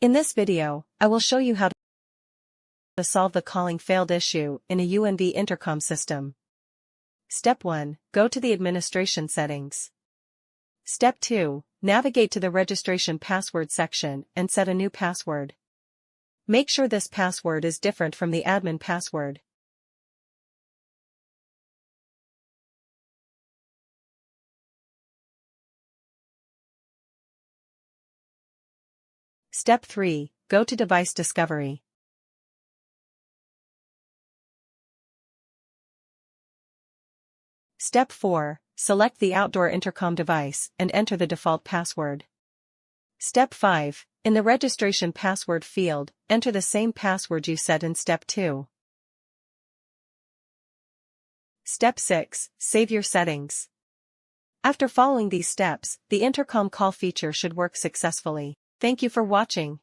In this video, I will show you how to solve the calling failed issue in a UNV Intercom system. Step 1. Go to the administration settings. Step 2. Navigate to the registration password section and set a new password. Make sure this password is different from the admin password. Step 3. Go to Device Discovery. Step 4. Select the outdoor intercom device and enter the default password. Step 5. In the registration password field, enter the same password you set in Step 2. Step 6. Save your settings. After following these steps, the intercom call feature should work successfully. Thank you for watching.